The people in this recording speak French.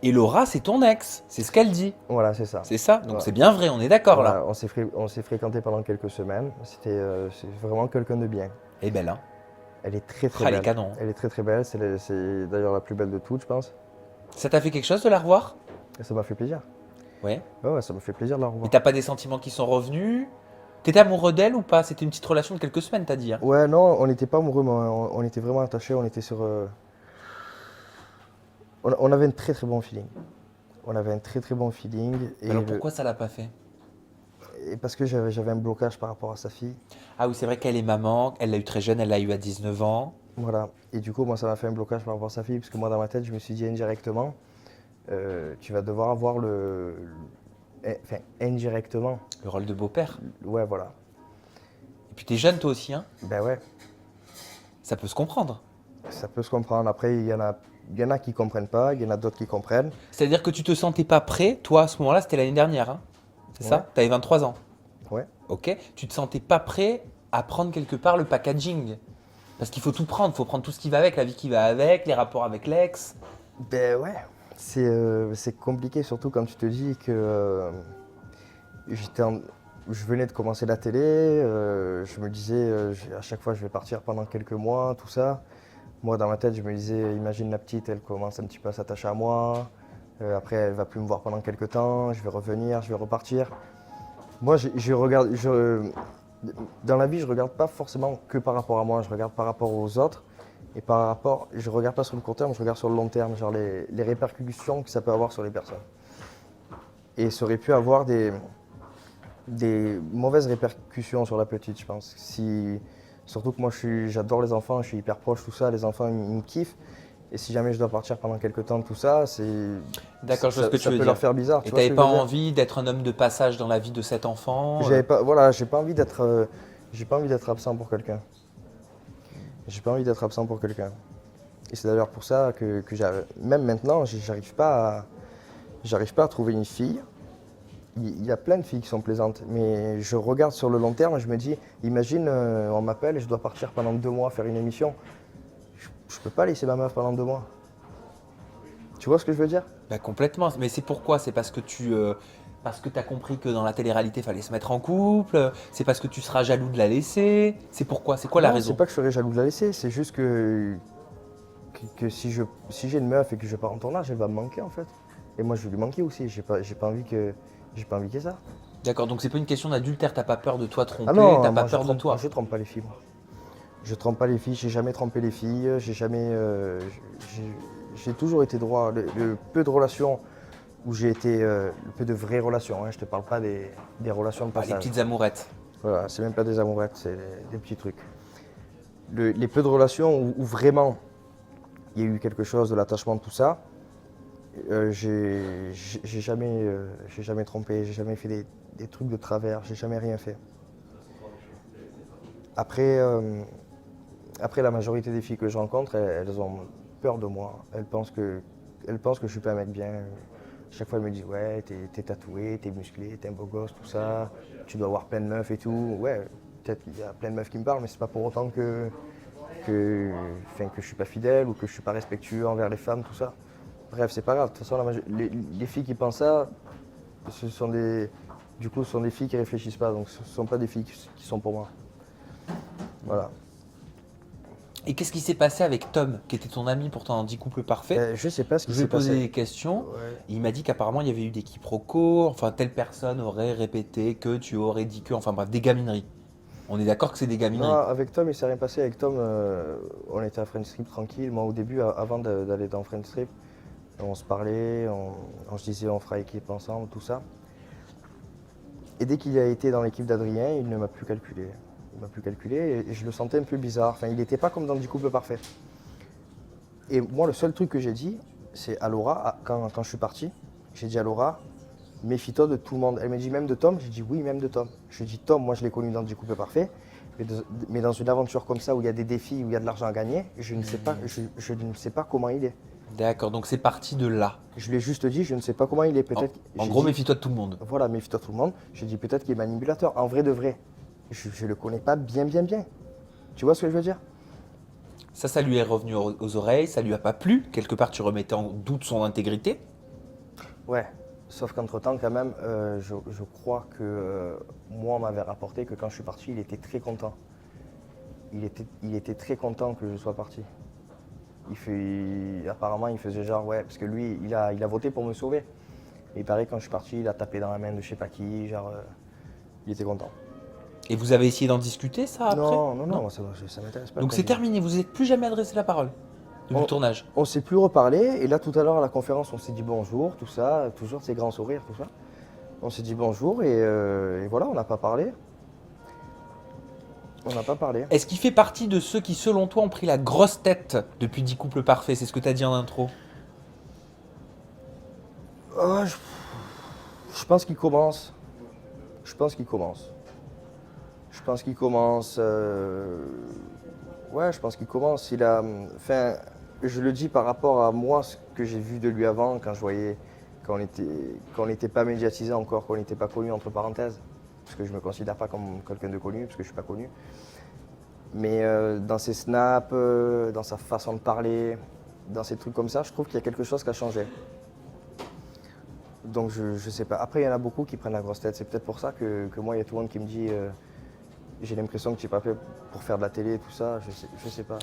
Et Laura, c'est ton ex, c'est ce qu'elle dit. Voilà, c'est ça. C'est ça? Donc Voilà. c'est bien vrai, on est d'accord là. Voilà, on s'est fréquenté pendant quelques semaines. C'est vraiment quelqu'un de bien. Et belle, hein? Elle est très très Ah, les belle. canons. Elle est très très belle. C'est d'ailleurs la plus belle de toutes, je pense. Ça t'a fait quelque chose de la revoir? Et ça m'a fait plaisir. Ouais. Ouais, ouais, ça m'a fait plaisir de la Et revoir. t'as pas des sentiments qui sont revenus? T'étais amoureux d'elle ou pas? C'était une petite relation de quelques semaines, t'as dit, hein? Ouais, non, on n'était pas amoureux, mais on était vraiment attachés. On était sur. On avait un très très bon feeling. On avait un très très bon feeling. Alors pourquoi ça l'a pas fait? Et parce que j'avais un blocage par rapport à sa fille. Ah oui, c'est vrai qu'elle est maman, elle l'a eu très jeune, elle l'a eu à 19 ans. Voilà. Et du coup, moi, ça m'a fait un blocage par rapport à sa fille. Parce que moi, dans ma tête, je me suis dit indirectement, tu vas devoir avoir enfin, indirectement. Le rôle de beau-père. Ouais, voilà. Et puis t'es jeune toi aussi, hein? Ben ouais, Ça peut se comprendre. ça peut se comprendre. Après, il y en a qui comprennent pas, il y en a d'autres qui comprennent. C'est-à-dire que tu te sentais pas prêt, toi à ce moment-là, c'était l'année dernière, hein? C'est Ouais. ça? T'avais 23 ans. Ouais. Ok? Tu te sentais pas prêt à prendre quelque part le packaging. Parce qu'il faut tout prendre, il faut prendre tout ce qui va avec, la vie qui va avec, les rapports avec l'ex. Ben ouais. C'est compliqué, surtout quand tu te dis que j'étais en- je venais de commencer la télé, je me disais à chaque fois je vais partir pendant quelques mois, tout ça. Moi dans ma tête je me disais, imagine la petite, elle commence un petit peu à s'attacher à moi, après elle va plus me voir pendant quelques temps, je vais revenir, je vais repartir. Moi je regarde, dans la vie je regarde pas forcément que par rapport à moi, je regarde par rapport aux autres. Et par rapport, je regarde pas sur le court terme, je regarde sur le long terme, genre les répercussions que ça peut avoir sur les personnes. Et ça aurait pu avoir des mauvaises répercussions sur la petite, je pense. Surtout que moi, j'adore les enfants, je suis hyper proche, tout ça, les enfants, ils me kiffent. Et si jamais je dois partir pendant quelques temps, tout ça, D'accord, je vois ce que tu ça veux peut dire. leur faire bizarre. Et Tu vois ce t'avais que pas je veux dire? envie d'être un homme de passage dans la vie de cet enfant Voilà, j'ai pas envie d'être absent pour quelqu'un. J'ai pas envie d'être absent pour quelqu'un. Et c'est d'ailleurs pour ça que même maintenant, j'arrive pas à trouver une fille. Il y a plein de filles qui sont plaisantes, mais je regarde sur le long terme et je me dis, imagine, on m'appelle et je dois partir pendant 2 mois faire une émission. Je peux pas laisser ma meuf pendant 2 mois. Tu vois ce que je veux dire? Bah, complètement. Mais c'est pourquoi? C'est parce que tu as compris que dans la télé-réalité, il fallait se mettre en couple. C'est parce que tu seras jaloux de la laisser. C'est pourquoi? C'est quoi la Non, c'est raison? pas que je serais jaloux de la laisser, c'est juste que si j'ai une meuf et que je pars en tournage, elle va me manquer en fait. Et moi je vais lui manquer aussi, j'ai pas envie qu'il y ait ça. D'accord, donc c'est pas une question d'adultère. T'as pas peur de toi Ah tromper, non, t'as pas moi peur de toi. je trompe pas les filles, moi. Je trompe pas les filles, j'ai jamais trompé les filles, j'ai toujours été droit. Le peu de relations où j'ai été, le peu de vraies relations, hein, je te parle pas des relations de Ah, les passage. petites amourettes. Voilà, c'est même pas des amourettes, c'est des petits trucs. Les peu de relations où vraiment il y a eu quelque chose, de l'attachement, tout ça, j'ai jamais trompé, j'ai jamais fait des trucs de travers, j'ai jamais rien fait. Après, après, la majorité des filles que je rencontre, elles ont peur de moi. Elles pensent que je suis pas un mec bien. Chaque fois, elles me disent, ouais, t'es tatoué, t'es musclé, t'es un beau gosse, tout ça. Tu dois avoir plein de meufs et tout. Ouais, peut-être qu'il y a plein de meufs qui me parlent, mais c'est pas pour autant enfin, que je suis pas fidèle ou que je suis pas respectueux envers les femmes, tout ça. Bref, c'est pas grave. De toute façon, les filles qui pensent ça, du coup, ce sont des filles qui réfléchissent pas. Donc, ce sont pas des filles qui sont pour moi. Voilà. Et qu'est-ce qui s'est passé avec Tom, qui était ton ami pourtant dans 10 couples parfaits? Je sais pas ce qui Je lui ai s'est posé passé. des questions. Ouais. Il m'a dit qu'apparemment il y avait eu des quiproquos. Enfin, telle personne aurait répété que tu aurais dit que. Enfin bref, des gamineries. On est d'accord que c'est des Non, gamineries. avec Tom, il s'est rien passé. Avec Tom, on était à Friendstrip tranquille. Moi, au début, avant d'aller dans Friendstrip, on se parlait, on se disait on fera équipe ensemble, tout ça. Et dès qu'il a été dans l'équipe d'Adrien, il ne m'a plus calculé. Il m'a plus calculé et je le sentais un peu bizarre. Enfin, il n'était pas comme dans du couple parfait. Et moi, le seul truc que j'ai dit, c'est à Laura, quand je suis parti, j'ai dit à Laura, méfie-toi de tout le monde. Elle m'a dit même de Tom, j'ai dit oui, même de Tom. Je lui ai dit Tom, moi je l'ai connu dans du couple parfait, mais dans une aventure comme ça où il y a des défis, où il y a de l'argent à gagner, je ne sais pas, je ne sais pas comment il est. D'accord, donc c'est parti de là. Je lui ai juste dit, je ne sais pas comment il est. En, Peut-être. en J'ai gros, dit, méfie-toi de tout le monde. voilà, méfie-toi de tout le monde. J'ai dit peut-être qu'il est manipulateur. En vrai de vrai, je le connais pas bien, bien, bien. Tu vois ce que je veux dire? Ça lui est revenu aux oreilles, ça lui a pas plu. Quelque part, tu remettais en doute son intégrité. Ouais, sauf qu'entre-temps, quand même, je crois que moi, on m'avait rapporté que quand je suis parti, il était très content. Il était très content que je sois parti. Apparemment, il faisait genre, ouais, parce que lui, il a voté pour me sauver. Et pareil, quand je suis parti, il a tapé dans la main de je sais pas qui, genre, il était content. Et vous avez essayé d'en discuter ça après? Non, ça m'intéresse pas. Donc qu'on c'est dise. terminé, vous n'êtes plus jamais adressé la parole depuis le tournage. On s'est plus reparlé, et là, tout à l'heure, à la conférence, on s'est dit bonjour, tout ça, toujours ces grands sourires, tout ça. On s'est dit bonjour, et voilà, on n'a pas parlé. On n'a pas parlé. Est-ce qu'il fait partie de ceux qui, selon toi, ont pris la grosse tête depuis 10 couples parfaits? C'est ce que tu as dit en intro. Ah, je pense qu'il commence. Je pense qu'il commence. Je pense qu'il commence. Ouais, je pense qu'il commence. Enfin, je le dis par rapport à moi, ce que j'ai vu de lui avant, quand je voyais, quand on n'était pas médiatisé encore, quand on n'était pas connu, entre parenthèses. Parce que je ne me considère pas comme quelqu'un de connu, parce que je ne suis pas connu. Mais dans ses snaps, dans sa façon de parler, dans ces trucs comme ça, je trouve qu'il y a quelque chose qui a changé. Donc je sais pas. Après, il y en a beaucoup qui prennent la grosse tête. C'est peut-être pour ça que moi, il y a tout le monde qui me dit j'ai l'impression que tu n'es pas fait pour faire de la télé et tout ça. Je sais pas.